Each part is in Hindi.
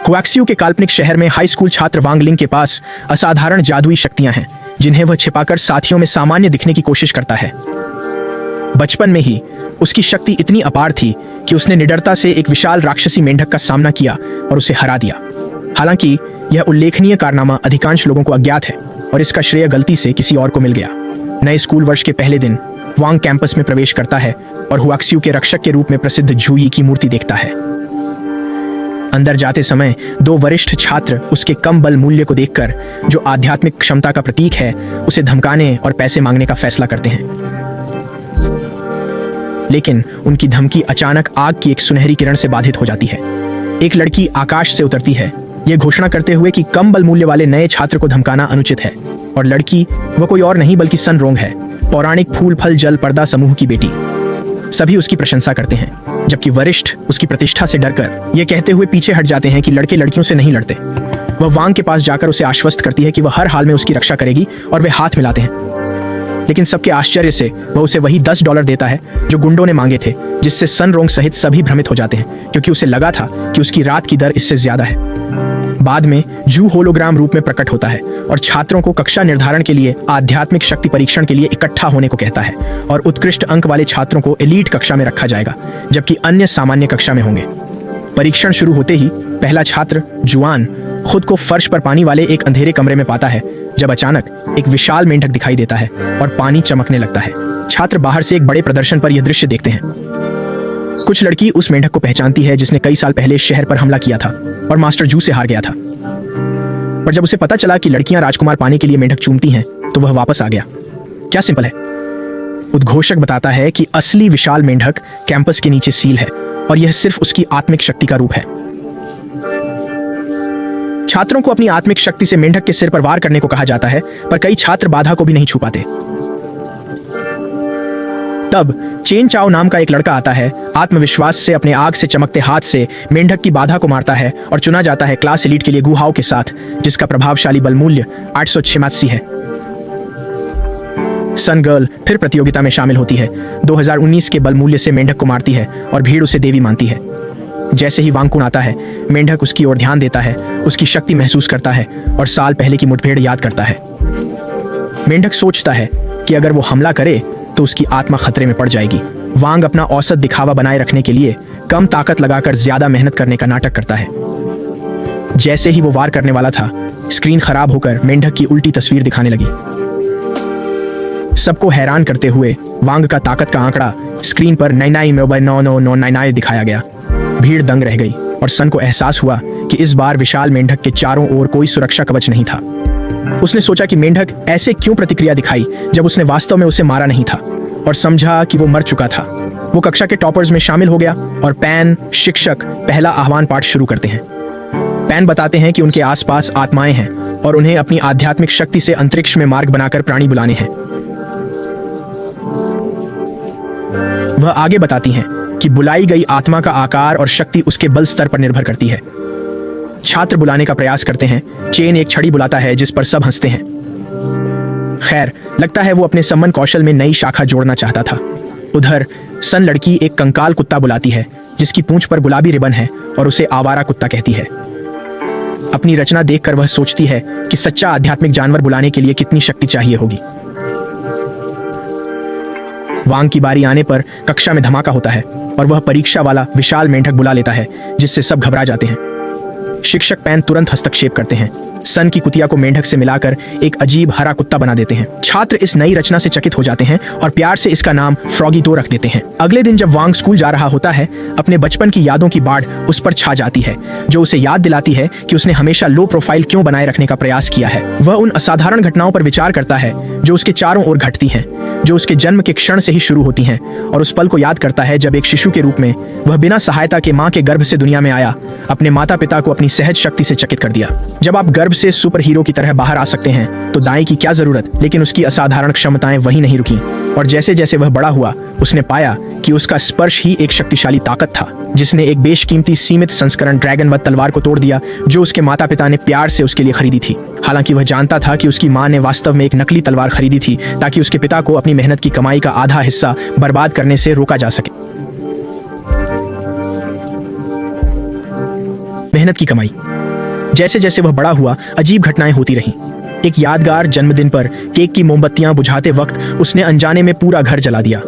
हुआक्सियो के काल्पनिक शहर में हाई स्कूल छात्र वांग लिंग के पास असाधारण जादुई शक्तियां हैं जिन्हें वह छिपाकर साथियों में सामान्य दिखने की कोशिश करता है। बचपन में ही उसकी शक्ति इतनी अपार थी कि उसने निडरता से एक विशाल राक्षसी मेंढक का सामना किया और उसे हरा दिया। हालांकि यह उल्लेखनीय कारनामा अधिकांश लोगों को अज्ञात है और इसका श्रेय गलती से किसी और को मिल गया। नए स्कूल वर्ष के पहले दिन वांग कैंपस में प्रवेश करता है और हुआक्सियो के रक्षक के रूप में प्रसिद्ध झूयी की मूर्ति देखता है। अंदर जाते समय दो वरिष्ठ छात्र उसके कम बल मूल्य को देखकर, जो आध्यात्मिक क्षमता का प्रतीक है, उसे धमकाने और पैसे मांगने का फैसला करते हैं। लेकिन उनकी धमकी अचानक आग की एक सुनहरी किरण से बाधित हो जाती है। एक लड़की आकाश से उतरती है, यह घोषणा करते हुए कि कम बल मूल्य वाले नए छात्र को धमकाना अनुचित है। और लड़की वह कोई और नहीं बल्कि सन रोंग है, पौराणिक फूल फल जल पर्दा समूह की बेटी। सभी उसकी प्रशंसा करते हैं, जबकि वरिष्ठ उसकी प्रतिष्ठा से डरकर यह कहते हुए पीछे हट जाते हैं कि लड़के लड़कियों से नहीं लड़ते। वह वांग के पास जाकर उसे आश्वस्त करती है कि वह हर हाल में उसकी रक्षा करेगी और वे हाथ मिलाते हैं। लेकिन सबके आश्चर्य से वह उसे वही $10 देता है जो गुंडों ने मांगे थे, जिससे सन रोंग सहित सभी भ्रमित हो जाते हैं, क्योंकि उसे लगा था कि उसकी रात की दर इससे ज्यादा है। बाद में जू होलोग्राम रूप में प्रकट होता है और छात्रों को कक्षा निर्धारण के लिए आध्यात्मिक शक्ति परीक्षण के लिए इकट्ठा होने को कहता है और उत्कृष्ट अंक वाले छात्रों को एलीट कक्षा में रखा जाएगा, जबकि अन्य सामान्य कक्षा में होंगे। परीक्षण शुरू होते ही पहला छात्र जुआन खुद को फर्श पर पानी वाले एक अंधेरे कमरे में पाता है, जब अचानक एक विशाल मेंढक दिखाई देता है और पानी चमकने लगता है। छात्र बाहर से एक बड़े प्रदर्शन पर यह दृश्य देखते हैं। कुछ लड़की उस मेंढक को पहचानती है जिसने कई साल पहले शहर पर हमला किया था और मास्टर जू से हार गया था। पर जब उसे पता चला कि लड़कियां राजकुमार पाने के लिए मेंढक चूमती हैं, तो वह वापस आ गया। क्या सिंपल है। उद्घोषक बताता है कि असली विशाल मेंढक कैंपस के नीचे सील है और यह सिर्फ उसकी आत्मिक शक्ति का रूप है। छात्रों को अपनी आत्मिक शक्ति से मेंढक के सिर पर वार करने को कहा जाता है, पर कई छात्र बाधा को भी नहीं छू पाते। तब चेन चाओ नाम का एक लड़का आता है, आत्मविश्वास से अपने आग से चमकते हाथ से मेंढक की बाधा को मारता है और चुना जाता है क्लास एलीट के लिए गुहाओं के साथ, जिसका प्रभावशाली बल मूल्य 886 है। सन गर्ल फिर प्रतियोगिता में शामिल होती है, 2019 के बल मूल्य से मेंढक को मारती है और भीड़ उसे देवी मानती है। जैसे ही वांगकुन आता है, मेंढक उसकी ओर ध्यान देता है, उसकी शक्ति महसूस करता है और साल पहले की मुठभेड़ याद करता है। मेंढक सोचता है कि अगर वो हमला करे तो उसकी आत्मा खतरे में पड़ जाएगी। वांग अपना औसत दिखावा बनाए रखने के लिए कम ताकत लगाकर ज्यादा मेहनत करने का नाटक करता है। जैसे ही वो वार करने वाला था, स्क्रीन खराब होकर मेंढक की उल्टी तस्वीर दिखाने लगी। सबको हैरान करते हुए वांग का ताकत का आंकड़ा स्क्रीन पर 99,99999 दिखाया गया। भीड़ दंग रह गई और सन को एहसास हुआ कि इस बार विशाल मेंढक के चारों ओर कोई सुरक्षा कवच नहीं था। उसने सोचा कि मेंढक ऐसे क्यों प्रतिक्रिया दिखाई जब उसने वास्तव में उसे मारा नहीं था, और समझा कि वो मर चुका था। वो कक्षा के टॉपर्स में शामिल हो गया और पैन शिक्षक पहला आह्वान पाठ शुरू करते हैं। पैन बताते हैं कि उनके आसपास आत्माएं हैं और उन्हें अपनी आध्यात्मिक शक्ति से अंतरिक्ष में मार्ग बनाकर प्राणी बुलाने हैं। वह आगे बताती हैं कि बुलाई गई आत्मा का आकार और शक्ति उसके बल स्तर पर निर्भर करती है। छात्र बुलाने का प्रयास करते हैं। चेन एक छड़ी बुलाता है जिस पर सब हंसते हैं। खैर, लगता है वो अपने सम्मन कौशल में नई शाखा जोड़ना चाहता था। उधर सन लड़की एक कंकाल कुत्ता बुलाती है जिसकी पूंछ पर गुलाबी रिबन है और उसे आवारा कुत्ता कहती है। अपनी रचना देखकर वह सोचती है कि सच्चा आध्यात्मिक जानवर बुलाने के लिए कितनी शक्ति चाहिए होगी। वांग की बारी आने पर कक्षा में धमाका होता है और वह परीक्षा वाला विशाल मेंढक बुला लेता है, जिससे सब घबरा जाते हैं। शिक्षक पैन तुरंत हस्तक्षेप करते हैं। सन की कुतिया को मेंढक से मिलाकर एक अजीब हरा कुत्ता बना देते हैं। छात्र इस नई रचना से चकित हो जाते हैं और प्यार से इसका नाम फ्रॉगी 2 रख देते हैं। अगले दिन जब वांग स्कूल जा रहा होता है, अपने बचपन की यादों की बाढ़ उस पर छा जाती है, जो उसे याद दिलाती है कि उसने हमेशा लो प्रोफाइल क्यों बनाए रखने का प्रयास किया है। वह उन असाधारण घटनाओं पर विचार करता है जो उसके चारों ओर घटती हैं, जो उसके जन्म के क्षण से ही शुरू होती हैं, और उस पल को याद करता है जब एक शिशु के रूप में वह बिना सहायता के मां के गर्भ से दुनिया में आया, अपने माता पिता को अपनी सहज शक्ति से चकित कर दिया। जब आप गर्भ से सुपर हीरो की तरह बाहर आ सकते हैं तो दाई की क्या जरूरत, लेकिन उसकी असाधारण क्षमताएं वहीं नहीं रुकी, और जैसे जैसे वह बड़ा हुआ उसने पाया कि उसका स्पर्श ही एक शक्तिशाली ताकत था, जिसने एक बेशकीमती सीमित संस्करण ड्रैगन वध तलवार को तोड़ दिया जो उसके माता पिता ने प्यार से उसके लिए खरीदी थी। हालांकि वह जानता था कि उसकी मां ने वास्तव में एक नकली तलवार खरीदी थी ताकि उसके पिता को अपनी मेहनत की कमाई का आधा हिस्सा बर्बाद करने से रोका जा सके। मेहनत की कमाई जैसे जैसे वह बड़ा हुआ अजीब घटनाएं होती रहीं। एक यादगार जन्मदिन पर केक की मोमबत्तियां बुझाते वक्त उसने अनजाने में पूरा घर जला दिया।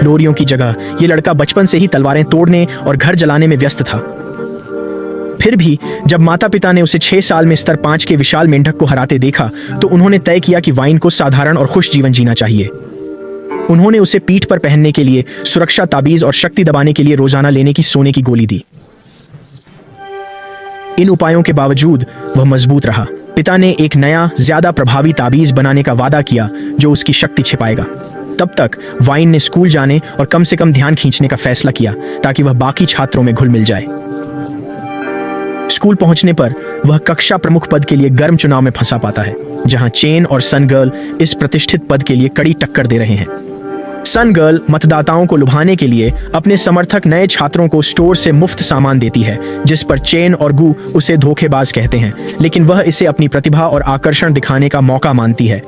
लोरियों की जगह यह लड़का बचपन से ही तलवारें तोड़ने और घर जलाने में व्यस्त था। फिर भी जब माता पिता ने उसे 6 साल में स्तर 5 के विशाल मेंढक को हराते देखा तो उन्होंने तय किया कि वाइन को साधारण और खुश जीवन जीना चाहिए। उन्होंने उसे पीठ पर पहनने के लिए सुरक्षा ताबीज और शक्ति दबाने के लिए रोजाना लेने की सोने की गोली दी। इन उपायों के बावजूद वह मजबूत रहा। पिता ने एक नया ज्यादा प्रभावी ताबीज बनाने का वादा किया जो उसकी शक्ति छिपाएगा। तब तक वाइन ने स्कूल जाने और कम से कम ध्यान खींचने का फैसला किया ताकि वह बाकी छात्रों में घुल मिल जाए। स्कूल पहुंचने पर वह कक्षा प्रमुख पद के लिए गर्म चुनाव में फंसा पाता है, जहां चेन और सन गर्ल इस प्रतिष्ठित पद के लिए कड़ी टक्कर दे रहे हैं। सन गर्ल मतदाताओं को लुभाने के लिए अपने समर्थक नए छात्रों को स्टोर से मुफ्त सामान देती है, जिस पर चेन और गू उसे धोखेबाज कहते हैं, लेकिन वह इसे अपनी प्रतिभा और आकर्षण दिखाने का मौका मानती है।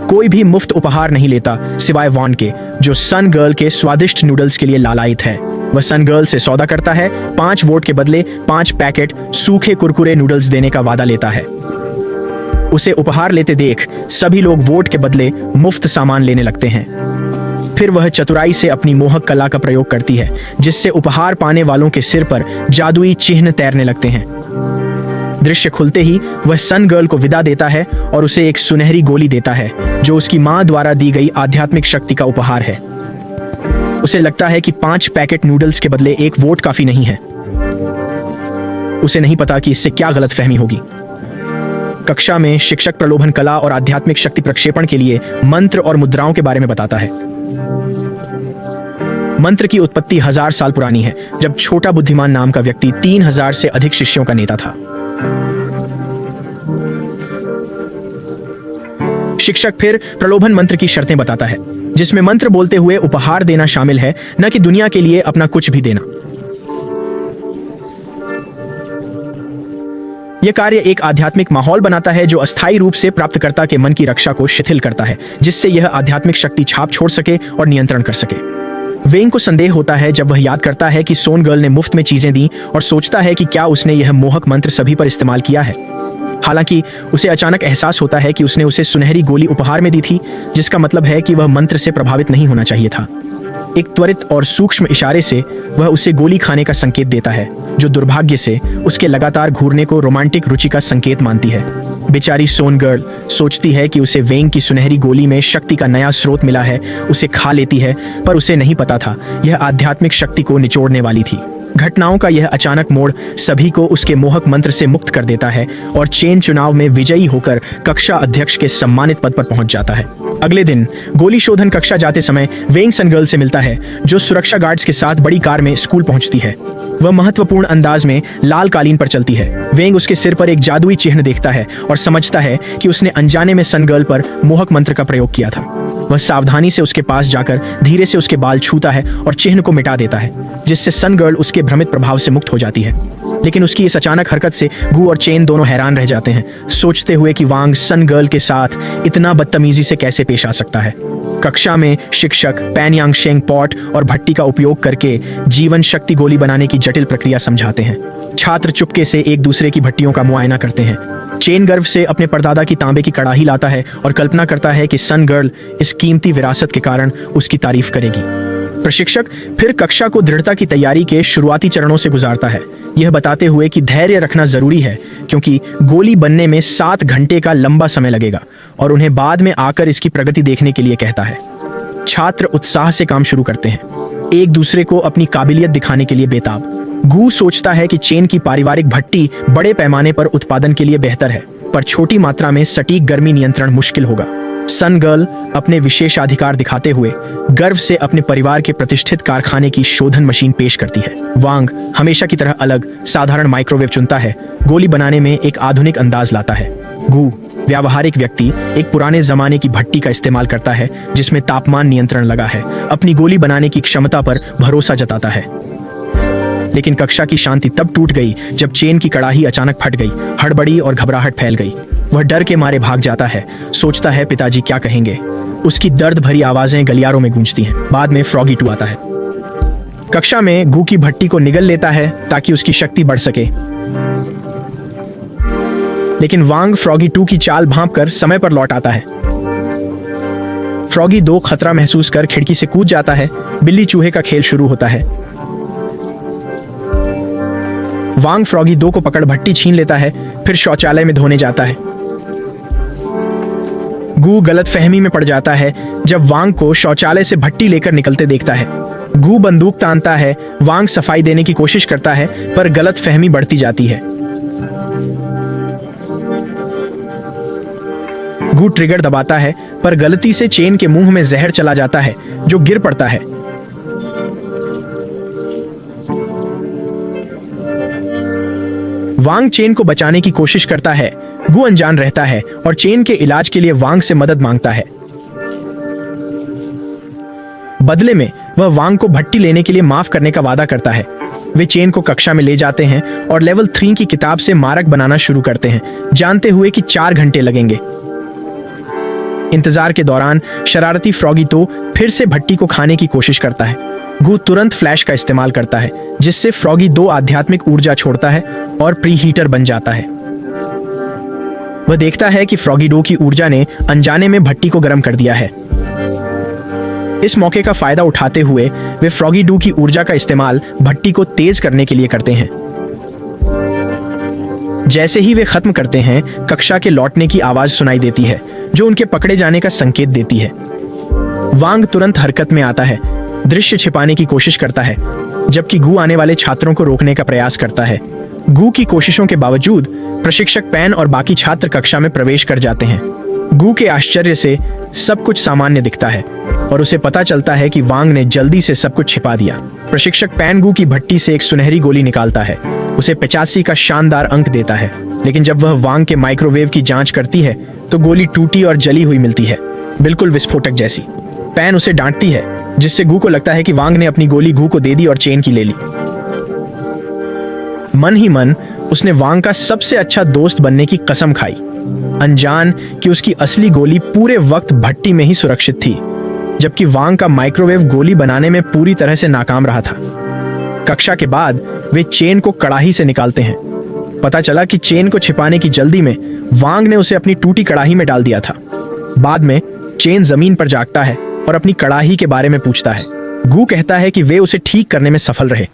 कोई भी मुफ्त उपहार नहीं लेता सिवाय वॉन के, जो सन गर्ल के स्वादिष्ट नूडल्स के लिए लालायित है। वह सन गर्ल से सौदा करता है, 5 वोट के बदले 5 पैकेट सूखे कुरकुरे नूडल्स देने का वादा लेता है। उसे उपहार लेते देख सभी लोग वोट के बदले मुफ्त सामान लेने लगते हैं। फिर वह चतुराई से अपनी मोहक कला का प्रयोग करती है, जिससे उपहार पाने वालों के सिर पर जादुई चिन्ह तैरने लगते हैं। दृश्य खुलते ही वह सन गर्ल को विदा देता है और उसे एक सुनहरी गोली देता है, जो उसकी मां द्वारा दी गई आध्यात्मिक शक्ति का उपहार है। उसे लगता है कि 5 पैकेट नूडल्स के बदले 1 वोट काफी नहीं है। उसे नहीं पता कि इससे क्या गलतफहमी होगी। कक्षा में शिक्षक प्रलोभन कला और आध्यात्मिक शक्ति प्रक्षेपण के लिए मंत्र और मुद्राओं के बारे में बताता है। मंत्र की उत्पत्ति 1000 साल पुरानी है, जब छोटा बुद्धिमान नाम का व्यक्ति 3000 से अधिक शिष्यों का नेता था। शिक्षक फिर प्रलोभन मंत्र की शर्तें बताता है, जिसमें मंत्र बोलते हुए उपहार देना शामिल है, न कि दुनिया के लिए अपना कुछ भी देना। यह कार्य एक आध्यात्मिक माहौल बनाता है जो अस्थायी रूप से प्राप्तकर्ता के मन की रक्षा को शिथिल करता है, जिससे यह आध्यात्मिक शक्ति छाप छोड़ सके और नियंत्रण कर सके। वेंग को संदेह होता है जब वह याद करता है कि सोन गर्ल ने मुफ्त में चीजें दी और सोचता है कि क्या उसने यह मोहक मंत्र सभी पर इस्तेमाल किया है। हालांकि उसे अचानक एहसास होता है कि उसने उसे सुनहरी गोली उपहार में दी थी, जिसका मतलब है कि वह मंत्र से प्रभावित नहीं होना चाहिए था। एक त्वरित और सूक्ष्म इशारे से वह उसे गोली खाने का संकेत देता है, जो दुर्भाग्य से उसके लगातार घूरने को रोमांटिक रुचि का संकेत मानती है। बेचारी सोन गर्ल सोचती है कि उसे वेंग की सुनहरी गोली में शक्ति का नया स्रोत मिला है, उसे खा लेती है, पर उसे नहीं पता था यह आध्यात्मिक शक्ति को निचोड़ने वाली थी। घटनाओं का यह अचानक मोड़ सभी को उसके मोहक मंत्र से मुक्त कर देता है और चेन चुनाव में विजयी होकर कक्षा अध्यक्ष के सम्मानित पद पर पहुंच जाता है। अगले दिन गोली शोधन कक्षा जाते समय वेंग सन गर्ल से मिलता है, जो सुरक्षा गार्ड्स के साथ बड़ी कार में स्कूल पहुंचती है। वह महत्वपूर्ण अंदाज में लाल कालीन पर चलती है। वेंग उसके सिर पर एक जादुई चिन्ह देखता है और समझता है कि उसने अनजाने में सन गर्ल पर मोहक मंत्र का प्रयोग किया था। वह सावधानी से उसके पास जाकर धीरे से उसके बाल छूता है और चिन्ह को मिटा देता है, जिससे सन गर्ल उसके भ्रमित प्रभाव से मुक्त हो जाती है। लेकिन उसकी इस अचानक हरकत से गू और चेन दोनों हैरान रह जाते हैं, सोचते हुए कि वांग सन गर्ल के साथ इतना बदतमीजी से कैसे पेश आ सकता है। कक्षा में शिक्षक पैनयांग शेंग पॉट और भट्टी का उपयोग करके जीवन शक्ति गोली बनाने की जटिल प्रक्रिया समझाते हैं। छात्र चुपके से एक दूसरे की भट्टियों का मुआयना करते हैं। चेन गर्व से अपने परदादा की तांबे की कड़ाही लाता है और कल्पना करता है कि सन गर्ल इस कीमती विरासत के कारण उसकी तारीफ करेगी। प्रशिक्षक फिर कक्षा को दृढ़ता की तैयारी के शुरुआती चरणों से गुजारता है, यह बताते हुए कि धैर्य रखना जरूरी है, क्योंकि गोली बनने में 7 घंटे का लंबा समय लगेगा, और उन्हें बाद में आकर इसकी प्रगति देखने के लिए कहता है। छात्र उत्साह से काम शुरू करते हैं, एक दूसरे को अपनी काबिलियत दिखाने के लिए बेताब। गू सोचता है कि चेन की पारिवारिक भट्टी बड़े पैमाने पर उत्पादन के लिए बेहतर है, पर छोटी मात्रा में सटीक गर्मी नियंत्रण मुश्किल होगा। सन गर्ल अपने विशेषाधिकार दिखाते हुए गर्व से अपने परिवार के प्रतिष्ठित कारखाने की शोधन मशीन पेश करती है। वांग हमेशा की तरह अलग साधारण माइक्रोवेव चुनता है, गोली बनाने में एक आधुनिक अंदाज लाता है। गू व्यावहारिक व्यक्ति एक पुराने जमाने की भट्टी का इस्तेमाल करता है, जिसमें तापमान नियंत्रण लगा है, अपनी गोली बनाने की क्षमता पर भरोसा जताता है। लेकिन कक्षा की शांति तब टूट गई जब चेन की कड़ाही अचानक फट गई। हड़बड़ी और घबराहट फैल गई। वह डर के मारे भाग जाता है, सोचता है पिताजी क्या कहेंगे। उसकी दर्द भरी आवाजें गलियारों में गूंजती हैं। बाद में फ्रॉगी टू आता है। कक्षा में गू की भट्टी को निगल लेता है ताकि उसकी शक्ति बढ़ सके, लेकिन वांग फ्रॉगी 2 की चाल भांपकर समय पर लौट आता है। फ्रॉगी 2 खतरा महसूस कर खिड़की से कूद जाता है। बिल्ली चूहे का खेल शुरू होता है। वांग फ्रॉगी 2 को पकड़ भट्टी छीन लेता है, फिर शौचालय में धोने जाता है। गू गलत फहमी में पड़ जाता है जब वांग को शौचालय से भट्टी लेकर निकलते देखता है। गू बंदूक तानता है। वांग सफाई देने की कोशिश करता है, पर गलत फहमी बढ़ती जाती है। गू ट्रिगर दबाता है, पर गलती से चेन के मुंह में जहर चला जाता है, जो गिर पड़ता है। वांग चेन को बचाने की कोशिश करता है। गू अनजान रहता है और चेन के इलाज के लिए वांग से मदद मांगता है। बदले में वह वांग को भट्टी लेने के लिए माफ करने का वादा करता है। वे चेन को कक्षा में ले जाते हैं और लेवल 3 की किताब से मारक बनाना शुरू करते हैं, जानते हुए कि 4 घंटे लगेंगे। इंतजार के दौरान शरारती फ्रॉगी तो फिर से भट्टी को खाने की कोशिश करता है। गू तुरंत फ्लैश का इस्तेमाल करता है, जिससे फ्रॉगी 2 आध्यात्मिक ऊर्जा छोड़ता है और प्री हीटर बन जाता है। वह देखता है कि फ्रॉगी 2 की ऊर्जा ने अनजाने में भट्टी को गर्म कर दिया है। इस मौके का फायदा उठाते हुए वे फ्रॉगी 2 की ऊर्जा का इस्तेमाल भट्टी को तेज करने के लिए करते हैं। जैसे ही वे खत्म करते हैं, कक्षा के लौटने की आवाज सुनाई देती है, जो उनके पकड़े जाने का संकेत देती है। वांग तुरंत हरकत में आता है, दृश्य छिपाने की कोशिश करता है, जबकि गू आने वाले छात्रों को रोकने का प्रयास करता है। गू की कोशिशों के बावजूद प्रशिक्षक पैन और बाकी छात्र कक्षा में प्रवेश कर जाते हैं। गू के आश्चर्य से सब कुछ सामान्य दिखता है और उसे पता चलता है कि वांग ने जल्दी से सब कुछ छिपा दिया। प्रशिक्षक पैन गू की भट्टी से एक सुनहरी गोली निकालता है, उसे 85 का शानदार अंक देता है, लेकिन जब वह वांग के माइक्रोवेव की जांच करती है तो गोली टूटी और जली हुई मिलती है, बिल्कुल विस्फोटक जैसी। पैन उसे डांटती है, जिससे गू को लगता है कि वांग ने अपनी गोली गू को दे दी और चेन की ले ली। मन ही मन उसने वांग का सबसे अच्छा दोस्त बनने की कसम खाई, अनजान कि उसकी असली गोली पूरे वक्त भट्टी में ही सुरक्षित थी, जबकि वांग का माइक्रोवेव गोली बनाने में पूरी तरह से नाकाम रहा था। कक्षा के बाद वे चेन को कड़ाही से निकालते हैं। पता चला कि चेन को छिपाने की जल्दी में वांग ने उसे अपनी टूटी कड़ाही में डाल दिया था। बाद में चेन जमीन पर जागता है और अपनी कड़ाही के बारे में पूछता है। गू कहता है कि वे उसे ठीक करने में सफल रहे।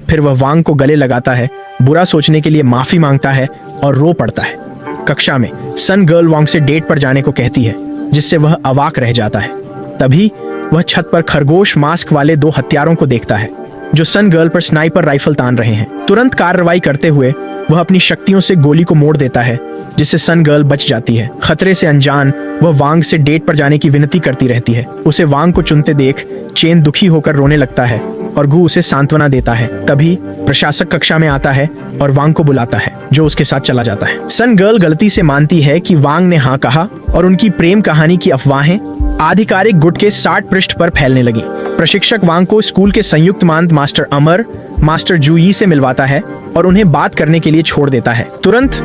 फिर वह वांग को गले लगाता है, बुरा सोचने के लिए माफी मांगता है और रो पड़ता है। कक्षा में सन गर्ल वांग से डेट पर जाने को कहती है, जिससे वह अवाक रह जाता है। तभी वह छत पर खरगोश मास्क वाले 2 हत्यारों को देखता है, जो सन गर्ल पर स्नाइपर राइफल तान रहे हैं। तुरंत कार्रवाई करते हुए वह अपनी शक्तियों से गोली को मोड़ देता है, जिससे सन गर्ल बच जाती है। खतरे से अनजान वह वांग से डेट पर जाने की विनती करती रहती है। उसे वांग को चुनते देख चेन दुखी होकर रोने लगता है और गू उसे सांत्वना देता है। तभी प्रशासक कक्षा में आता है और वांग को बुलाता है, जो उसके साथ चला जाता है। सन गर्ल गलती से मानती है कि वांग ने हाँ कहा और उनकी प्रेम कहानी की अफवाहें आधिकारिक गुट के 60 पृष्ठ पर फैलने लगी। प्रशिक्षक वांग को स्कूल के संयुक्त मानद मास्टर अमर, मास्टर जू यी से मिलवाता है और उन्हें बात करने के लिए छोड़ देता है। तुरंत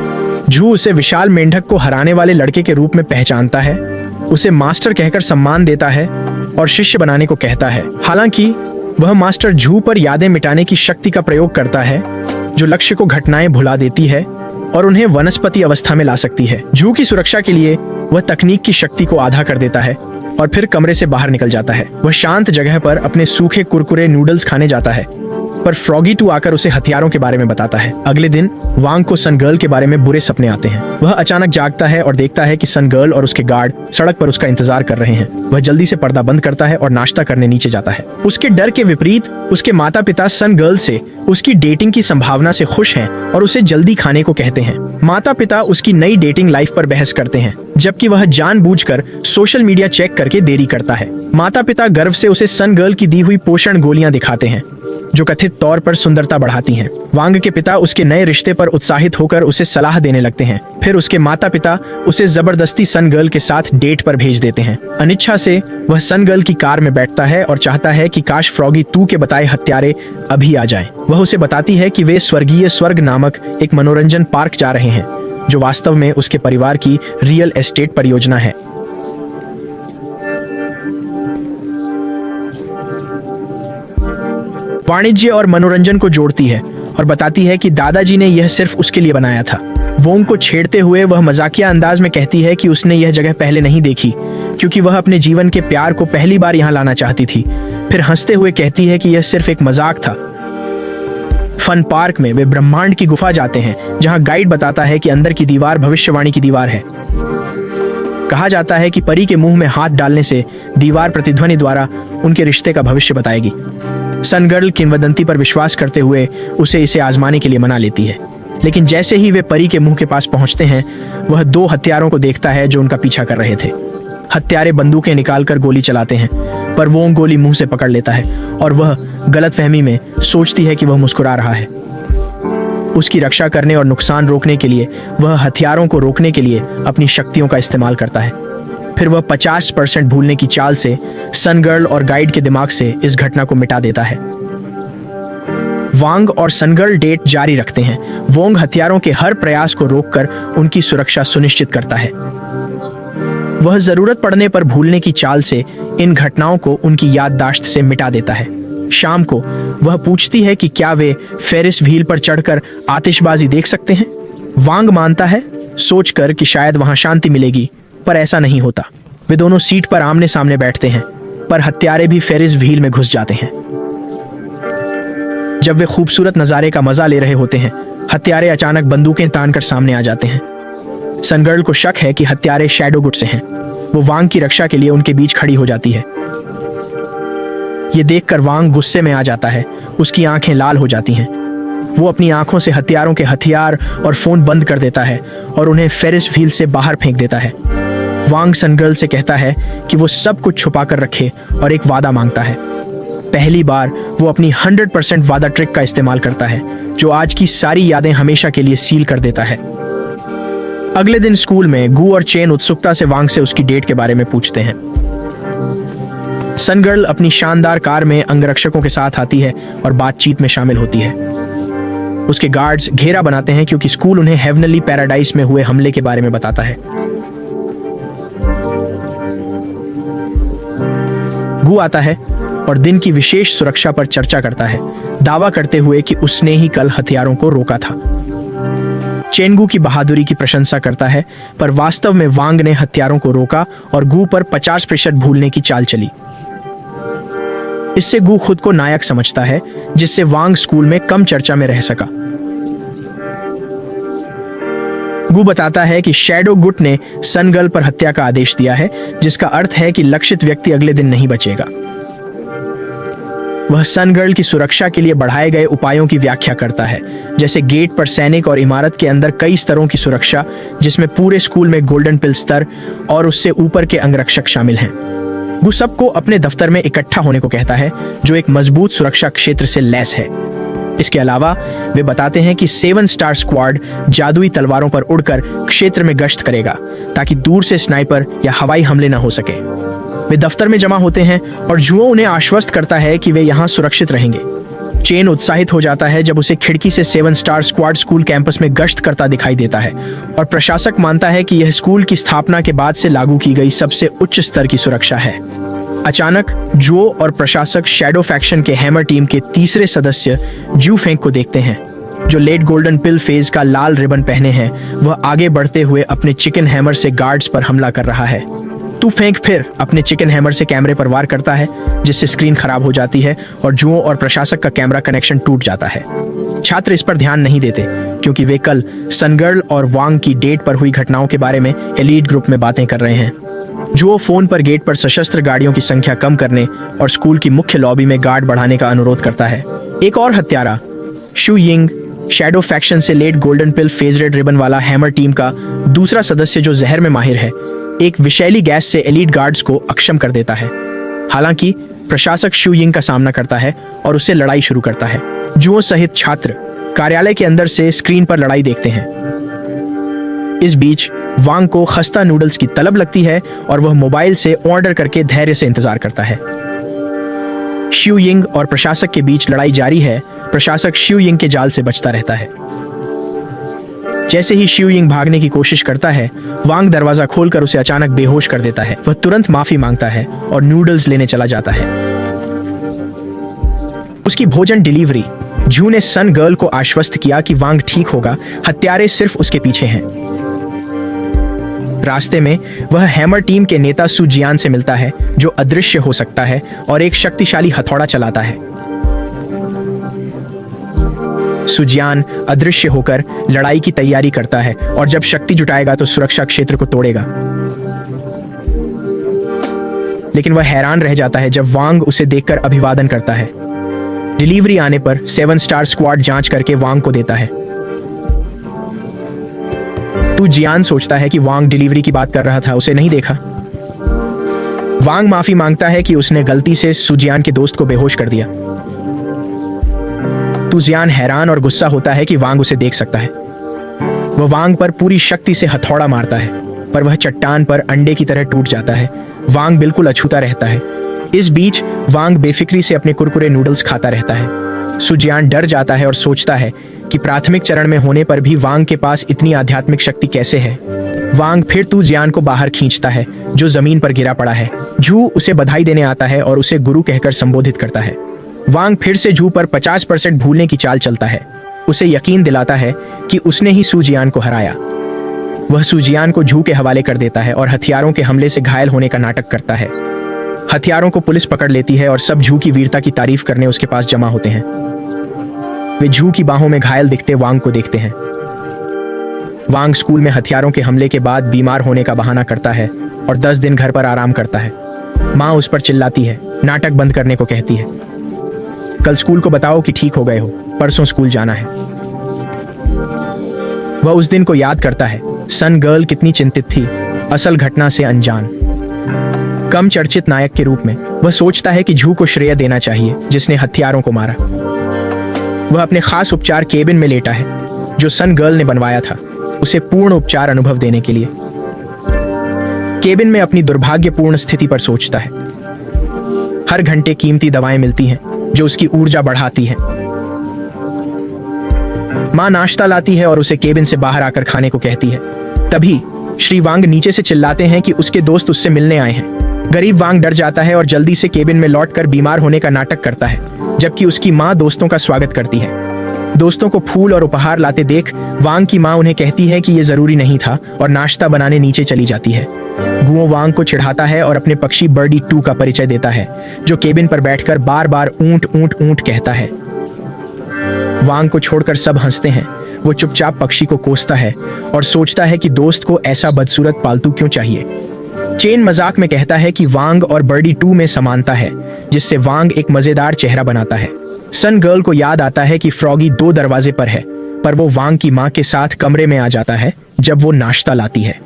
जू उसे विशाल मेंढक को हराने वाले लड़के के रूप में पहचानता है, उसे मास्टर कहकर सम्मान देता है और शिष्य बनाने को कहता है। हालांकि वह मास्टर जू पर यादें मिटाने की शक्ति का प्रयोग करता है, जो लक्ष्य को घटनाएं भुला देती है और उन्हें वनस्पति अवस्था में ला सकती है। जू की सुरक्षा के लिए वह तकनीक की शक्ति को आधा कर देता है और फिर कमरे से बाहर निकल जाता है। वह शांत जगह पर अपने सूखे कुरकुरे नूडल्स खाने जाता है, पर फ्रॉगी 2 आकर उसे हथियारों के बारे में बताता है। अगले दिन वांग को सन गर्ल के बारे में बुरे सपने आते हैं। वह अचानक जागता है और देखता है कि सन गर्ल और उसके गार्ड सड़क पर उसका इंतजार कर रहे हैं। वह जल्दी से पर्दा बंद करता है और नाश्ता करने नीचे जाता है। उसके डर के विपरीत उसके माता पिता सन गर्ल से उसकी डेटिंग की संभावना से खुश हैं और उसे जल्दी खाने को कहते हैं। माता पिता उसकी नई डेटिंग लाइफ पर बहस करते हैं, जबकि वह जानबूझकर सोशल मीडिया चेक करके देरी करता है। माता पिता गर्व से उसे सन गर्ल की दी हुई पोषण गोलियां दिखाते हैं, जो कथित तौर पर सुंदरता बढ़ाती हैं। वांग के पिता उसके नए रिश्ते पर उत्साहित होकर उसे सलाह देने लगते हैं। फिर उसके माता पिता उसे जबरदस्ती सन गर्ल के साथ डेट पर भेज देते हैं। अनिच्छा से वह सन गर्ल की कार में बैठता है और चाहता है कि काश फ्रॉगी 2 के बताए हत्यारे अभी आ जाएं। वह उसे बताती है कि वे स्वर्गीय स्वर्ग नामक एक मनोरंजन पार्क जा रहे हैं, जो वास्तव में उसके परिवार की रियल एस्टेट परियोजना है। वाणिज्य और मनोरंजन को जोड़ती है और बताती है कि दादाजी ने यह सिर्फ उसके लिए बनाया था। वोंग को छेड़ते हुए वह मजाकिया अंदाज में कहती है कि उसने यह जगह पहले नहीं देखी क्योंकि वह अपने जीवन के प्यार को पहली बार यहाँ लाना चाहती थी। फिर हंसते हुए कहती है कि यह सिर्फ एक मजाक था। फन पार्क में वे ब्रह्मांड की गुफा जाते हैं जहां गाइड बताता है कि अंदर की दीवार भविष्यवाणी की दीवार है। कहा जाता है कि परी के मुंह में हाथ डालने से दीवार प्रतिध्वनि द्वारा उनके रिश्ते का भविष्य बताएगी। सन गर्ल किंवदंती पर विश्वास करते हुए उसे इसे आजमाने के लिए मना लेती है, लेकिन जैसे ही वे परी के मुंह के पास पहुंचते हैं वह दो हत्यारों को देखता है जो उनका पीछा कर रहे थे। हत्यारे बंदूकें निकालकर गोली चलाते हैं, पर वो गोली मुंह से पकड़ लेता है और वह गलतफहमी में सोचती है कि वह मुस्कुरा रहा है। उसकी रक्षा करने और नुकसान रोकने के लिए वह हथियारों को रोकने के लिए अपनी शक्तियों का इस्तेमाल करता है। फिर वह 50% भूलने की चाल से सन गर्ल और गाइड के दिमाग से इस घटना को मिटा देता है। वांग और सन गर्ल डेट जारी रखते हैं। वोंग हथियारों के हर प्रयास को रोककर उनकी सुरक्षा सुनिश्चित करता है। वह जरूरत पड़ने पर भूलने की चाल से इन घटनाओं को उनकी याददाश्त से मिटा देता है। शाम को वह पूछती है कि क्या वे फेरिस व्हील पर चढ़कर आतिशबाजी देख सकते हैं। वांग मानता है, सोचकर कि शायद वहां शांति मिलेगी, पर ऐसा नहीं होता। वे दोनों सीट पर आमने सामने बैठते हैं, पर हत्यारे भी फेरिस व्हील में घुस जाते हैं। जब वे खूबसूरत नजारे का मजा ले रहे होते हैं, हत्यारे अचानक बंदूकें तानकर सामने आ जाते हैं। सनगर्ल को शक है कि हत्यारे शैडो गुट से हैं। वो वांग की रक्षा के लिए उनके बीच खड़ी हो जाती है। ये देखकर वांग गुस्से में आ जाता है। उसकी आंखें लाल हो जाती हैं। वो अपनी आंखों से हत्यारों के हथियार और फोन बंद कर देता है और उन्हें फेरिस व्हील से बाहर फेंक देता है। वांग सनगर्ल से कहता है कि वो सब कुछ छुपा कर रखे और एक वादा मांगता है। पहली बार वो अपनी 100% वादा ट्रिक का इस्तेमाल करता है, जो आज की सारी यादें हमेशा के लिए सील कर देता है। अगले दिन स्कूल में गू और चेन उत्सुकता से वांग से उसकी डेट के बारे में पूछते हैं। सनगर्ल अपनी शानदार कार में अंगरक्षकों के साथ आती है और बातचीत में शामिल होती है। उसके गार्ड्स घेरा बनाते हैं क्योंकि स्कूल उन्हें हेवनली पैराडाइज में हुए हमले के बारे में बताता है। गू आता है और दिन की विशेष सुरक्षा पर चर्चा करता है, दावा करते हुए कि उसने ही कल हथियारों को रोका था। चेनगू की बहादुरी की प्रशंसा करता है, पर वास्तव में वांग ने हथियारों को रोका और गू पर 50% भूलने की चाल चली। इससे गू खुद को नायक समझता है, जिससे वांग स्कूल में कम चर्चा में रह सका। गू बताता है कि शैडो गुट ने सनगर्ल पर हत्या का आदेश दिया है, जिसका अर्थ है कि लक्षित व्यक्ति अगले दिन नहीं बचेगा। वह सनगर्ल की सुरक्षा के लिए बढ़ाए गए उपायों की व्याख्या करता है, जैसे गेट पर सैनिक और इमारत के अंदर कई स्तरों की सुरक्षा, जिसमें पूरे स्कूल में गोल्डन पिल स्तर और उससे ऊपर के अंगरक्षक शामिल हैं। वो सबको अपने दफ्तर में इकट्ठा होने को कहता है, जो एक मजबूत सुरक्षा क्षेत्र से लैस है। इसके अलावा वे बताते हैं कि 7 स्टार स्क्वाड जादुई तलवारों पर उड़कर क्षेत्र में गश्त करेगा, ताकि दूर से स्नाइपर या हवाई हमले न हो सके। वे दफ्तर में जमा होते हैं और जुओ उन्हें आश्वस्त करता है कि वे यहाँ सुरक्षित रहेंगे। चेन उत्साहित हो जाता है जब उसे खिड़की से 7 स्टार स्क्वाड स्कूल कैंपस में गश्त करता दिखाई देता है, और प्रशासक मानता है कि यह स्कूल की स्थापना के बाद से लागू की गई सबसे उच्च स्तर की सुरक्षा है। अचानक जुओ और प्रशासक शैडो फैक्शन के हैमर टीम के तीसरे सदस्य जू फेंक को देखते हैं, जो लेट गोल्डन पिल फेज का लाल रिबन पहने हैं। वह आगे बढ़ते हुए अपने चिकन हैमर से गार्ड्स पर हमला कर रहा है। तू फेंक फिर अपने चिकन हैमर से कैमरे पर वार करता है, जिससे स्क्रीन खराब हो जाती है और जुओ और प्रशासक का कैमरा कनेक्शन टूट जाता है। छात्र इस पर ध्यान नहीं देते क्योंकि वे कल सनगर्ल और वांग की डेट पर हुई घटनाओं के बारे में एलीट ग्रुप में बातें कर रहे हैं। जुओ फोन पर गेट पर सशस्त्र गाड़ियों की संख्या कम करने और स्कूल की मुख्य लॉबी में गार्ड बढ़ाने का अनुरोध करता है। एक और हत्यारा शू यिंग, शैडो फैक्शन से लेट गोल्डन पिल फेज रेड रिबन वाला हैमर टीम का दूसरा सदस्य जो जहर में माहिर है, एक विषैली गैस से एलीट गार्ड्स को अक्षम कर देता है। हालांकि प्रशासक शू यिंग का सामना करता है और उससे लड़ाई शुरू करता है। जुओ सहित छात्र कार्यालय के अंदर से स्क्रीन पर लड़ाई देखते हैं। इस बीच वांग को खस्ता नूडल्स की तलब लगती है और वह मोबाइल से ऑर्डर करके धैर्य से इंतजार करता है। शू यिंग और प्रशासक के बीच लड़ाई जारी है। प्रशासक शू यिंग के जाल से बचता रहता है। जैसे ही शू यिंग भागने की कोशिश करता है, वांग दरवाजा खोलकर उसे अचानक बेहोश कर देता है। वह तुरंत माफी मांगता है और नूडल्स लेने चला जाता है। उसकी भोजन डिलीवरी। जू ने सन गर्ल को आश्वस्त किया कि वांग ठीक होगा, हत्यारे सिर्फ उसके पीछे हैं। रास्ते में वह हैमर टीम के नेता सुजियान से मिलता है, जो अदृश्य हो सकता है और एक शक्तिशाली हथौड़ा चलाता है। सुजियान अदृश्य होकर लड़ाई की तैयारी करता है और जब शक्ति जुटाएगा तो सुरक्षा क्षेत्र को तोड़ेगा। लेकिन वह हैरान रह जाता है जब वांग उसे देखकर अभिवादन करता है। डिलीवरी आने पर 7 स्टार स्क्वाड जांच करके वांग को देता है। तू जियान सोचता है कि वांग डिलीवरी की बात कर रहा था, उसे नहीं देखा। वांग माफी मांगता है कि उसने गलती से सुजियान के दोस्त को बेहोश कर दिया। तू जियान हैरान और गुस्सा होता है कि वांग उसे देख सकता है। वह वांग पर पूरी शक्ति से हथौड़ा मारता है, पर वह चट्टान पर अंडे की तरह टूट जाता है। वांग बिल्कुल अछूता रहता है। इस बीच वांग बेफिक्री से अपने कुरकुरे नूडल्स खाता रहता है। सुजियान डर जाता है और सोचता है कि प्राथमिक चरण में होने पर भी वांग के पास इतनी आध्यात्मिक शक्ति कैसे है। वांग फिर तू जियान को बाहर खींचता है, जो जमीन पर गिरा पड़ा है। जू उसे बधाई देने आता है और उसे गुरु कहकर संबोधित करता है। वांग फिर से जू पर 50% भूलने की चाल चलता है। उसे यकीन दिलाता है कि उसने ही सुजियान को हराया। वह सुजियान को जू के हवाले कर देता है और हथियारों के हमले से घायल होने का नाटक करता है। हथियारों को पुलिस पकड़ लेती है और सब जू की वीरता की तारीफ करने उसके पास जमा होते हैं। वे जू की बाहों में घायल दिखते वांग को देखते हैं। वांग स्कूल में हथियारों के हमले के बाद बीमार होने का बहाना करता है और 10 दिन घर पर आराम करता है। माँ उस पर चिल्लाती है, नाटक बंद करने को कहती है। कल स्कूल को बताओ कि ठीक हो गए हो, परसों स्कूल जाना है। वह उस दिन को याद करता है। सन गर्ल कितनी चिंतित थी, असल घटना से अनजान। कम चर्चित नायक के रूप में वह सोचता है कि जू को श्रेय देना चाहिए, जिसने हथियारों को मारा। वह अपने खास उपचार केबिन में लेटा है, जो सन गर्ल ने बनवाया था, उसे पूर्ण उपचार अनुभव देने के लिए। केबिन में अपनी दुर्भाग्यपूर्ण स्थिति पर सोचता है। हर घंटे कीमती दवाएं मिलती हैं, जो उसकी ऊर्जा बढ़ाती हैं। मां नाश्ता लाती है और उसे केबिन से बाहर आकर खाने को कहती है। तभी श्री वांग नीचे से चिल्लाते हैं कि उसके दोस्त उससे मिलने आए हैं। गरीब वांग डर जाता है और जल्दी से केबिन में लौटकर बीमार होने का नाटक करता है, जबकि उसकी मां दोस्तों का स्वागत करती है। दोस्तों को फूल और उपहार लाते देख वांग की मां उन्हें कहती है कि यह जरूरी नहीं था और नाश्ता बनाने नीचे चली जाती है। गुओ वांग को चिढ़ाता है और अपने पक्षी बर्डी 2 का परिचय देता है, जो केबिन पर बैठकर बार बार ऊंट ऊंट ऊंट कहता है। वांग को छोड़कर सब हंसते हैं। वो चुपचाप पक्षी को कोसता है और सोचता है कि दोस्त को ऐसा बदसूरत पालतू क्यों चाहिए। चेन मजाक में कहता है कि वांग और बर्डी 2 में समानता है, जिससे वांग एक मजेदार चेहरा बनाता है। सन गर्ल को याद आता है कि फ्रॉगी 2 दरवाजे पर है, पर वो वांग की मां के साथ कमरे में आ जाता है जब वो नाश्ता लाती है।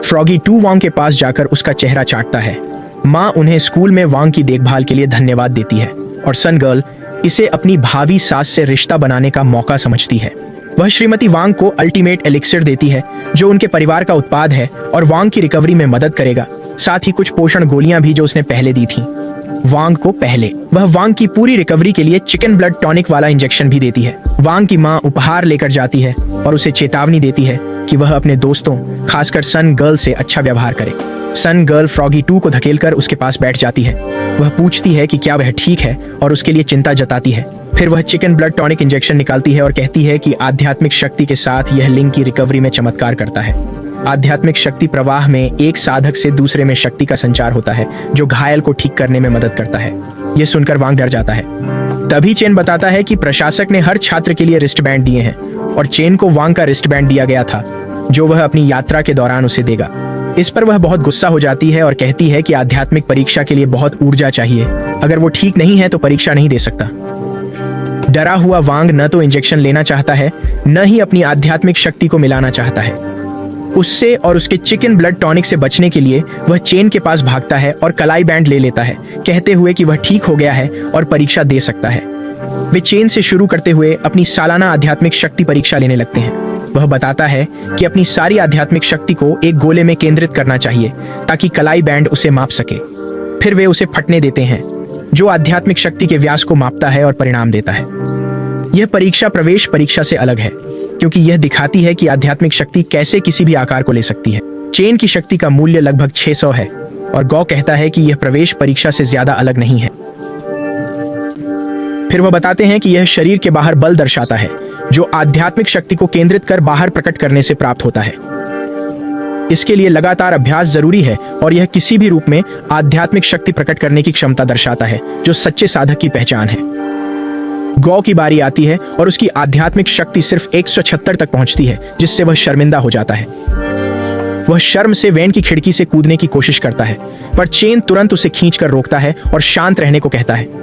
फ्रॉगी 2 वांग के पास जाकर उसका चेहरा चाटता है। मां उन्हें स्कूल में वांग की देखभाल के लिए धन्यवाद देती है और सन गर्ल इसे अपनी भावी सास से रिश्ता बनाने का मौका समझती है। वह श्रीमती वांग को अल्टीमेट एलिक्सिर देती है, जो उनके परिवार का उत्पाद है और वांग की रिकवरी में मदद करेगा। साथ ही कुछ पोषण गोलियां भी जो उसने पहले दी थी वांग को। वह वांग की पूरी रिकवरी के लिए चिकन ब्लड टॉनिक वाला इंजेक्शन भी देती है। वांग की मां उपहार लेकर जाती है और उसे चेतावनी देती है कि वह अपने दोस्तों, खासकर सन गर्ल से अच्छा व्यवहार करे। सन गर्ल फ्रॉगी 2 को धकेलकर उसके पास बैठ जाती है। वह पूछती है कि क्या वह ठीक है और उसके लिए चिंता जताती है। फिर वह चिकन ब्लड टॉनिक इंजेक्शन निकालती है और कहती है कि आध्यात्मिक शक्ति के साथ यह लिंग की रिकवरी में चमत्कार करता है। आध्यात्मिक शक्ति प्रवाह में एक साधक से दूसरे में शक्ति का संचार होता है, जो घायल को ठीक करने में मदद करता है। यह सुनकर वांग डर जाता है। तभी चेन बताता है कि प्रशासक ने हर छात्र के लिए रिस्ट बैंड दिए हैं और चेन को वांग का रिस्ट बैंड दिया गया था, जो वह अपनी यात्रा के दौरान उसे देगा। इस पर वह बहुत गुस्सा हो जाती है और कहती है कि आध्यात्मिक परीक्षा के लिए बहुत ऊर्जा चाहिए। अगर वो ठीक नहीं है तो परीक्षा नहीं दे सकता। डरा हुआ वांग न तो इंजेक्शन लेना चाहता है, न ही अपनी आध्यात्मिक शक्ति को मिलाना चाहता है। उससे और उसके चिकन ब्लड टॉनिक से बचने के लिए वह चेन के पास भागता है और कलाई बैंड ले लेता है, कहते हुए कि वह ठीक हो गया है और परीक्षा दे सकता है। वे चेन से शुरू करते हुए अपनी सालाना आध्यात्मिक शक्ति परीक्षा लेने लगते हैं। वह बताता है कि अपनी सारी आध्यात्मिक शक्ति को एक गोले में केंद्रित करना चाहिए ताकि कलाई बैंड उसे माप सके। फिर वे उसे फटने देते हैं, जो आध्यात्मिक शक्ति के व्यास को मापता है और परिणाम देता है। यह परीक्षा प्रवेश परीक्षा से अलग है, क्योंकि यह दिखाती है कि आध्यात्मिक शक्ति कैसे किसी भी आकार को ले सकती है। चेन की शक्ति का मूल्य लगभग 600 है और गौ कहता है कि यह प्रवेश परीक्षा से ज्यादा अलग नहीं है। फिर वह बताते हैं कि यह शरीर के बाहर बल दर्शाता है जो आध्यात्मिक शक्ति को केंद्रित कर बाहर प्रकट करने से प्राप्त होता है। इसके लिए लगातार अभ्यास जरूरी है और यह किसी भी रूप में आध्यात्मिक शक्ति प्रकट करने की क्षमता दर्शाता है जो सच्चे साधक की पहचान है। गौ की बारी आती है और उसकी आध्यात्मिक शक्ति सिर्फ 176 तक पहुंचती है, जिससे वह शर्मिंदा हो जाता है। वह शर्म से वैन की खिड़की से कूदने की कोशिश करता है, पर चेन तुरंत उसे खींचकर रोकता है और शांत रहने को कहता है।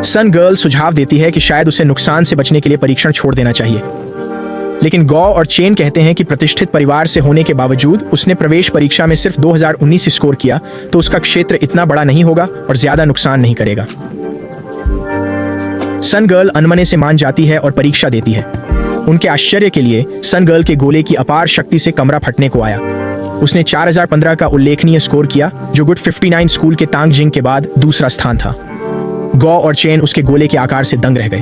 सन गर्ल सुझाव देती है कि शायद उसे नुकसान से बचने के लिए परीक्षण छोड़ देना चाहिए, लेकिन गौ और चेन कहते हैं कि प्रतिष्ठित परिवार से होने के बावजूद उसने प्रवेश परीक्षा में सिर्फ 2019 स्कोर किया, तो उसका क्षेत्र इतना बड़ा नहीं होगा और ज्यादा नुकसान नहीं करेगा। सन गर्ल अनमने से मान जाती है और परीक्षा देती है। उनके आश्चर्य के लिए सन गर्ल के गोले की अपार शक्ति से कमरा फटने को आया। उसने 4015 का उल्लेखनीय स्कोर किया, जो गुड 59 स्कूल के तांग जिंग के बाद दूसरा स्थान था। गौ और चेन उसके गोले के आकार से दंग रह गए।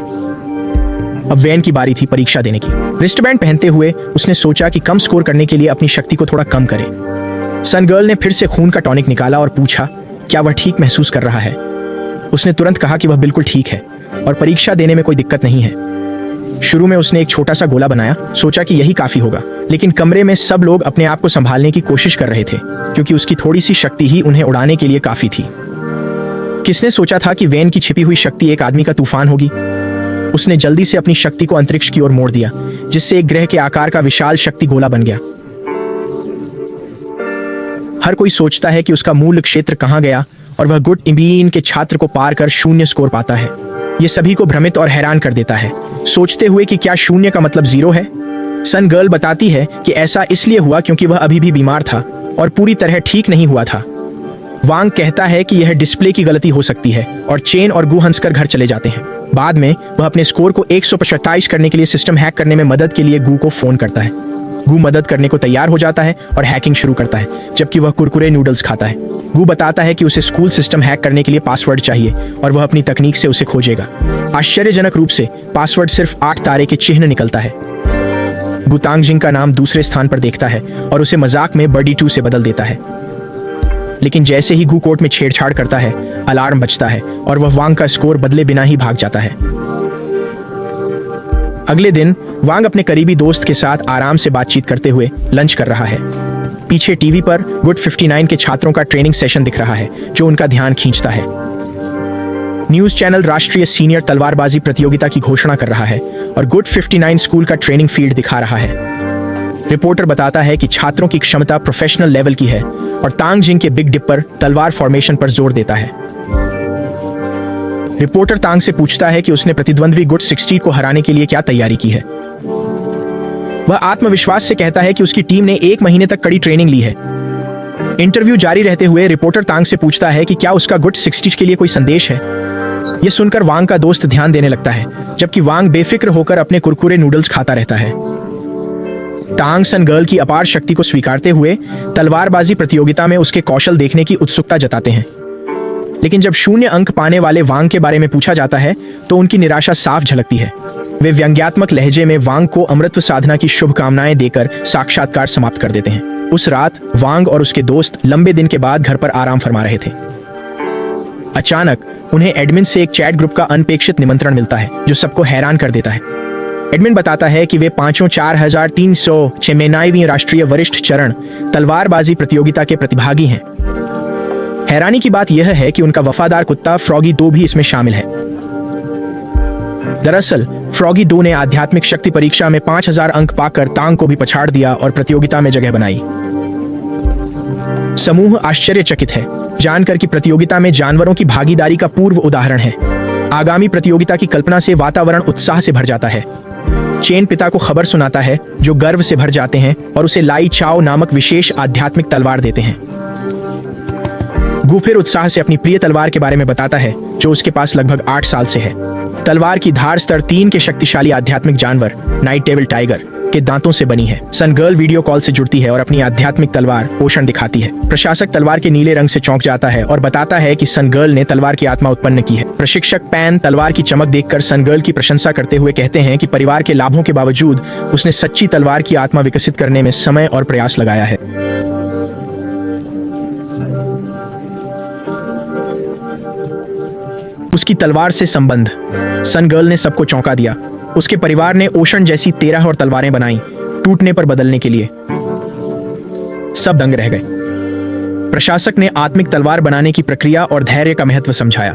अब वैन की बारी थी परीक्षा देने की। रिस्टबैंड पहनते हुए उसने सोचा कि कम स्कोर करने के लिए अपनी शक्ति को थोड़ा कम करे। सन गर्ल ने फिर से खून का टॉनिक निकाला और पूछा क्या वह ठीक महसूस कर रहा है। उसने तुरंत कहा कि वह बिल्कुल ठीक है और परीक्षा देने में कोई दिक्कत नहीं है। शुरू में उसने एक छोटा सा गोला बनाया, सोचा कि यही काफी होगा, लेकिन कमरे में सब लोग अपने आप को संभालने की कोशिश कर रहे थे क्योंकि उसकी थोड़ी सी शक्ति ही उन्हें उड़ाने के लिए काफी थी। किसने सोचा था कि वैन की छिपी हुई शक्ति एक आदमी का तूफान होगी। उसने जल्दी से अपनी शक्ति को अंतरिक्ष की ओर मोड़ दिया, जिससे एक ग्रह के आकार का विशाल शक्ति गोला बन गया। हर कोई सोचता है कि उसका मूल क्षेत्र कहां गया और वह गुड 19 के छात्र को पार कर 0 स्कोर पाता है। यह सभी को भ्रमित और हैरान कर देता है, सोचते हुए कि क्या 0 का मतलब 0 है। सन गर्ल बताती है कि ऐसा इसलिए हुआ क्योंकि वह अभी भी बीमार था और पूरी तरह ठीक नहीं हुआ था। वांग कहता है कि यह डिस्प्ले की गलती हो सकती है और चेन और गु हंसकर घर चले जाते हैं। बाद में वह अपने स्कोर को 127 करने के लिए सिस्टम हैक करने में मदद के लिए गु को फोन करता है। गु मदद करने को तैयार हो जाता है और हैकिंग शुरू करता है, जबकि वह कुरकुरे नूडल्स खाता है। गु बताता है कि उसे स्कूल सिस्टम हैक करने के लिए पासवर्ड चाहिए और वह अपनी तकनीक से उसे खोजेगा। आश्चर्यजनक रूप से पासवर्ड सिर्फ 8 तारे के चिन्ह निकलता है। गु तांगजिंग का नाम दूसरे स्थान पर देखता है और उसे मजाक में बर्डी 2 से बदल देता है, लेकिन जैसे ही गु कोर्ट में छेड़छाड़ करता है, अलार्म बजता है और वह वांग का स्कोर बदले बिना ही भाग जाता है। अगले दिन वांग अपने करीबी दोस्त के साथ आराम से बातचीत करते हुए लंच कर रहा है। पीछे टीवी पर गुड 59 के छात्रों का ट्रेनिंग सेशन दिख रहा है, जो उनका ध्यान खींचता है। न्यूज चैनल राष्ट्रीय सीनियर तलवारबाजी प्रतियोगिता की घोषणा कर रहा है और गुड 59 स्कूल का ट्रेनिंग फील्ड दिखा रहा है। रिपोर्टर बताता है कि छात्रों की क्षमता प्रोफेशनल लेवल की है और तांग जिंग के बिग डिपर तलवार फॉर्मेशन पर जोर देता है। रिपोर्टर तांग से पूछता है कि उसने प्रतिद्वंद्वी गुड 60 को हराने के लिए क्या तैयारी की है। वह आत्मविश्वास से कहता है कि उसकी टीम ने 1 महीने तक कड़ी ट्रेनिंग ली है। इंटरव्यू जारी रहते हुए रिपोर्टर तांग से पूछता है कि क्या उसका गुड 60 के लिए कोई संदेश है। यह सुनकर वांग का दोस्त ध्यान देने लगता है, जबकि वांग बेफिक्र होकर अपने कुरकुरे नूडल्स खाता रहता है। तांग सन गर्ल की अपार शक्ति को स्वीकारते हुए तलवारबाजी प्रतियोगिता में उसके कौशल देखने की उत्सुकता जताते हैं, लेकिन जब 0 अंक पाने वाले वांग के बारे में पूछा जाता है तो उनकी निराशा साफ झलकती है। वे व्यंग्यात्मक लहजे में वांग को अमृतत्व साधना की शुभकामनाएं देकर साक्षात्कार समाप्त कर देते हैं। उस रात वांग और उसके दोस्त लंबे दिन के बाद घर पर आराम फरमा रहे थे। अचानक उन्हें एडमिन से एक चैट ग्रुप का अनपेक्षित निमंत्रण मिलता है, जो सबको हैरान कर देता है। एडमिन बताता है कि वे 4396 राष्ट्रीय वरिष्ठ चरण तलवारबाजी प्रतियोगिता के प्रतिभागी हैं। हैरानी की बात यह है कि उनका वफादार कुत्ता फ्रॉगी 2 भी इसमें शामिल है। दरअसल फ्रॉगी 2 ने आध्यात्मिक शक्ति परीक्षा में 5000 अंक पाकर तांग को भी पछाड़ दिया और प्रतियोगिता में जगह बनाई। समूह आश्चर्यचकित है जानकर कि प्रतियोगिता में जानवरों की भागीदारी का पूर्व उदाहरण है। आगामी प्रतियोगिता की कल्पना से वातावरण उत्साह से भर जाता है। चेन पिता को खबर सुनाता है, जो गर्व से भर जाते हैं और उसे लाई चाओ नामक विशेष आध्यात्मिक तलवार देते हैं। गु फिर उत्साह से अपनी प्रिय तलवार के बारे में बताता है, जो उसके पास लगभग 8 साल से है। तलवार की धार स्तर 3 के शक्तिशाली आध्यात्मिक जानवर नाइट टेबल टाइगर के दांतों से बनी है। सन गर्ल वीडियो कॉल से जुड़ती है और अपनी आध्यात्मिक तलवार पोषण दिखाती है। प्रशासक तलवार के नीले रंग से चौंक जाता है और बताता है कि सन गर्ल ने तलवार की आत्मा उत्पन्न की है। प्रशिक्षक पैन तलवार की चमक देखकर सन गर्ल की प्रशंसा करते हुए कहते हैं कि परिवार के लाभों के बावजूद उसने सच्ची तलवार की आत्मा विकसित करने में समय और प्रयास लगाया है। उसकी तलवार से संबंध सन गर्ल ने सबको चौंका दिया। उसके परिवार ने ओशन जैसी 13 और तलवारें बनाई, टूटने पर बदलने के लिए। सब दंग रह गए। प्रशासक ने आत्मिक तलवार बनाने की प्रक्रिया और धैर्य का महत्व समझाया।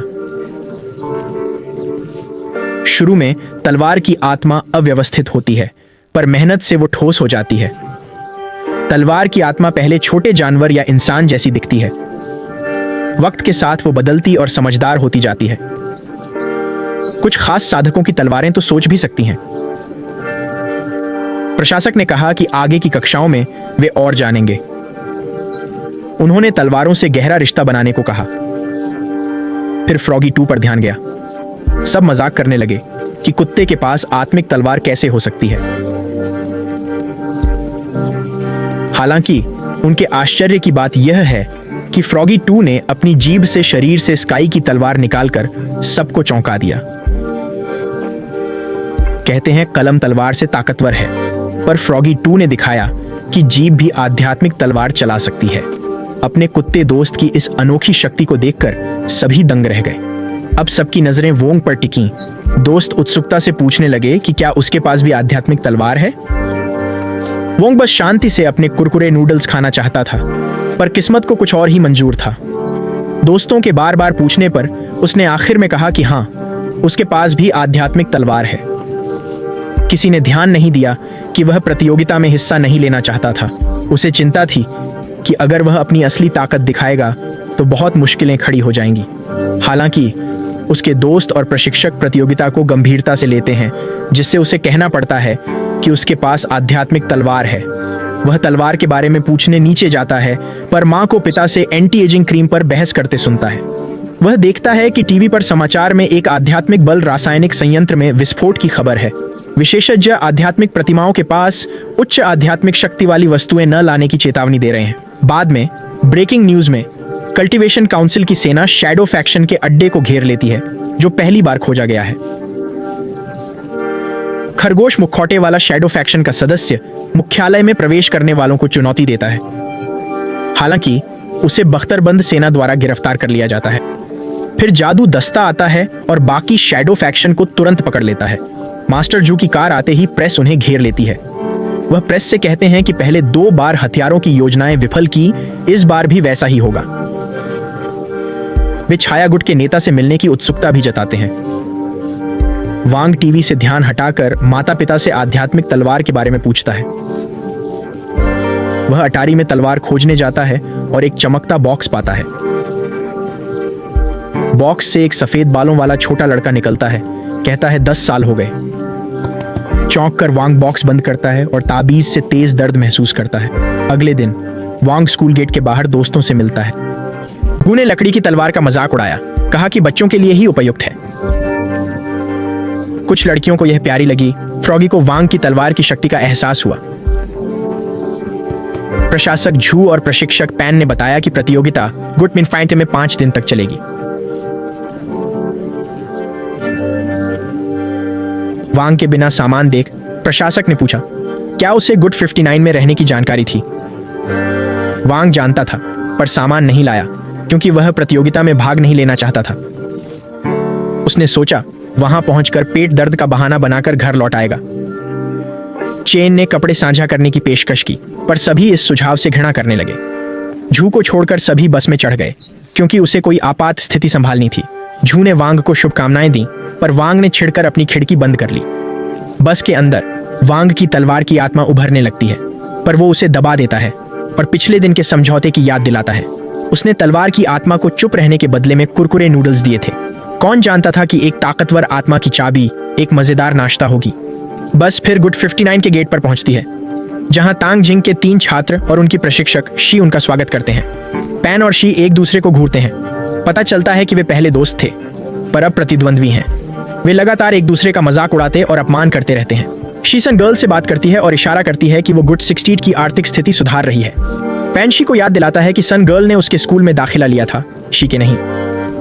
शुरू में तलवार की आत्मा अव्यवस्थित होती है, पर मेहनत से वो ठोस हो जाती है। तलवार की आत्मा पहले छोटे जानवर या इंसान जैसी दिखती है। वक्त के साथ वो बदलती और समझदार होती जाती है। कुछ खास साधकों की तलवारें तो सोच भी सकती हैं। प्रशासक ने कहा कि आगे की कक्षाओं में वे और जानेंगे। उन्होंने तलवारों से गहरा रिश्ता बनाने को कहा। फिर फ्रॉगी 2 पर ध्यान गया। सब मजाक करने लगे कि कुत्ते के पास आत्मिक तलवार कैसे हो सकती है। हालांकि उनके आश्चर्य की बात यह है कि फ्रॉगी 2 ने अपनी जीभ से शरीर से स्काई की तलवार निकालकर सबको चौंका दिया। कहते हैं कलम तलवार से ताकतवर है, पर फ्रॉगी 2 ने दिखाया कि जीभ भी आध्यात्मिक तलवार चला सकती है। अपने कुत्ते दोस्त की इस अनोखी शक्ति को देखकर सभी दंग रह गए। अब सबकी नजरें वोंग पर टिकीं। दोस्त उत्सुकता से पूछने लगे कि क्या उसके पास भी आध्यात्मिक तलवार है। वोंग बस शांति से अपने कुरकुरे नूडल्स खाना चाहता था, पर किस्मत को कुछ और ही मंजूर था। दोस्तों के बार बार पूछने पर उसने आखिर में कहा कि हाँ, उसके पास भी आध्यात्मिक तलवार है। किसी ने ध्यान नहीं दिया कि वह प्रतियोगिता में हिस्सा नहीं लेना चाहता था। उसे चिंता थी कि अगर वह अपनी असली ताकत दिखाएगा तो बहुत मुश्किलें खड़ी हो जाएंगी। हालांकि उसके दोस्त और प्रशिक्षक प्रतियोगिता को गंभीरता से लेते हैं, जिससे उसे कहना पड़ता है कि उसके पास आध्यात्मिक तलवार है। वह तलवार के बारे में पूछने नीचे जाता है, पर मां को पिता से एंटी एजिंग क्रीम पर बहस करते सुनता है। वह देखता है कि टीवी पर समाचार में एक आध्यात्मिक बल रासायनिक संयंत्र में विस्फोट की खबर है। विशेषज्ञ आध्यात्मिक प्रतिमाओं के पास उच्च आध्यात्मिक शक्ति वाली वस्तुएं न लाने की चेतावनी दे रहे हैं। बाद में ब्रेकिंग न्यूज में कल्टीवेशन काउंसिल की सेना शैडो फैक्शन के अड्डे को घेर लेती है, जो पहली बार खोजा गया है। खरगोश मुखौटे वाला शैडो फैक्शन का सदस्य मुख्यालय में प्रवेश करने वालों को चुनौती देता है। हालांकि उसे बख्तरबंद सेना द्वारा गिरफ्तार कर लिया जाता है। फिर जादू दस्ता आता है और बाकी शैडो फैक्शन को तुरंत पकड़ लेता है। मास्टर जू की कार आते ही प्रेस उन्हें घेर लेती है। वह प्रेस से कहते हैं कि पहले 2 बार हथियारों की योजनाएं विफल की, इस बार भी वैसा ही होगा। वे छाया गुट के नेता से मिलने की उत्सुकता भी जताते हैं। वांग टीवी से ध्यान हटाकर माता पिता से आध्यात्मिक तलवार के बारे में पूछता है। वह अटारी में तलवार खोजने जाता है और एक चमकता बॉक्स पाता है। बॉक्स से एक सफेद बालों वाला छोटा लड़का निकलता है। कहता है 10 साल हो गए। चौंक कर वांग बॉक्स बंद करता है और ताबीज से तेज दर्द महसूस करता है। अगले दिन वांग स्कूल गेट के बाहर दोस्तों से मिलता है। गू ने लकड़ी की तलवार का मजाक उड़ाया, कहा कि बच्चों के लिए ही उपयुक्त है। कुछ लड़कियों को यह प्यारी लगी। फ्रॉगी को वांग की तलवार की शक्ति का एहसास हुआ। प्रशासक झू और प्रशिक्षक पैन ने बताया कि प्रतियोगिता गुट मिनफाइट में 5 दिन तक चलेगी। वांग के बिना सामान देख प्रशासक ने पूछा, क्या उसे गुट 59 में रहने की जानकारी थी। वांग जानता था, पर सामान नहीं लाया क्योंकि वह प्रतियोगिता में भाग नहीं लेना चाहता था। उसने सोचा वहां पहुंचकर पेट दर्द का बहाना बनाकर घर लौट आएगा। चेन ने कपड़े साझा करने की पेशकश की, पर सभी इस सुझाव से घृणा करने लगे। झू को छोड़कर सभी बस में चढ़ गए क्योंकि उसे कोई आपात स्थिति संभालनी थी। झू ने वांग को शुभकामनाएं दी, पर वांग ने छिड़कर अपनी खिड़की बंद कर ली। बस के अंदर वांग की तलवार की आत्मा उभरने लगती है, पर वो उसे दबा देता है और पिछले दिन के समझौते की याद दिलाता है। उसने तलवार की आत्मा को चुप रहने के बदले में कुरकुरे नूडल्स दिए थे। कौन जानता था कि एक ताकतवर आत्मा की चाबी एक मजेदार नाश्ता होगी। बस फिर गुट 59 के गेट पर पहुंचती है, जहां तांग जिंग के 3 छात्र और उनकी प्रशिक्षक शी उनका स्वागत करते हैं। पैन और शी एक दूसरे को घूरते हैं। पता चलता है कि वे पहले दोस्त थे, पर अब प्रतिद्वंद्वी हैं। वे लगातार एक दूसरे का मजाक उड़ाते और अपमान करते रहते हैं। शी सन गर्ल से बात करती है और इशारा करती है कि वो गुट 60 की आर्थिक स्थिति सुधार रही है। पैन शी को याद दिलाता है कि सन गर्ल ने उसके स्कूल में दाखिला लिया था, शी के नहीं।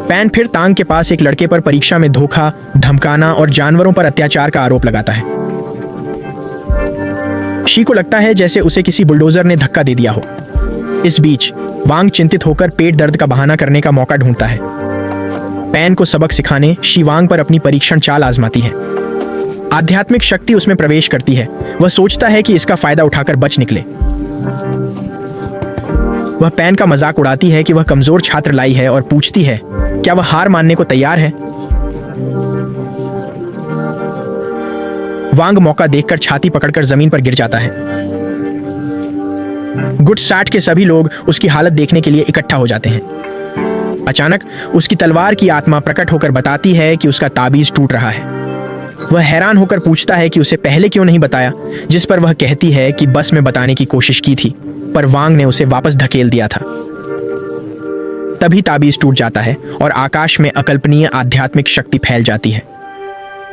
पैन फिर तांग के पास एक लड़के पर परीक्षा में धोखा, धमकाना और जानवरों पर अत्याचार का आरोप लगाता है। शी को लगता है जैसे उसे किसी बुलडोजर ने धक्का दे दिया हो। इस बीच वांग चिंतित होकर पेट दर्द का बहाना करने का मौका ढूंढता है। पैन को सबक सिखाने शीवांग पर अपनी परीक्षण चाल आजमाती है। आध्यात्मिक शक्ति उसमें प्रवेश करती है। वह सोचता है कि इसका फायदा उठाकर बच निकले। वह पैन का मजाक उड़ाती है कि वह कमजोर छात्र लाई है और पूछती है क्या वह हार मानने को तैयार है। वांग मौका देखकर छाती पकड़कर जमीन पर गिर जाता है। गुट 60 के सभी लोग उसकी हालत देखने के लिए इकट्ठा हो जाते हैं। अचानक उसकी तलवार की आत्मा प्रकट होकर बताती है कि उसका ताबीज टूट रहा है। वह हैरान होकर पूछता है कि उसे पहले क्यों नहीं बताया, जिस पर वह कहती है कि बस में बताने की कोशिश की थी पर वांग ने उसे वापस धकेल दिया था। तभी ताबीज टूट जाता है और आकाश में अकल्पनीय आध्यात्मिक शक्ति फैल जाती है।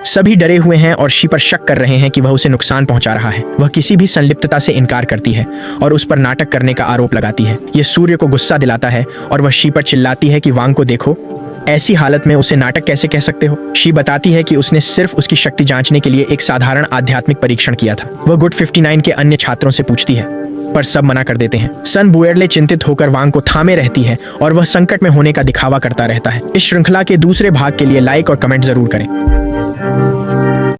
सभी डरे हुए हैं और शी पर शक कर रहे हैं कि वह उसे नुकसान पहुंचा रहा है। वह किसी भी संलिप्तता से इनकार करती है और उस पर नाटक करने का आरोप लगाती है। यह सूर्य को गुस्सा दिलाता है और वह शी पर चिल्लाती है कि वांग को देखो, ऐसी हालत में उसे नाटक कैसे कह सकते हो। शी बताती है कि उसने सिर्फ उसकी शक्ति जांचने के लिए एक साधारण आध्यात्मिक परीक्षण किया था। वह गुट 59 के अन्य छात्रों से पूछती है पर सब मना कर देते हैं। सन बुएर्ले चिंतित होकर वांग को थामे रहती है और वह संकट में होने का दिखावा करता रहता है। इस श्रृंखला के दूसरे भाग के लिए लाइक और कमेंट जरूर करें।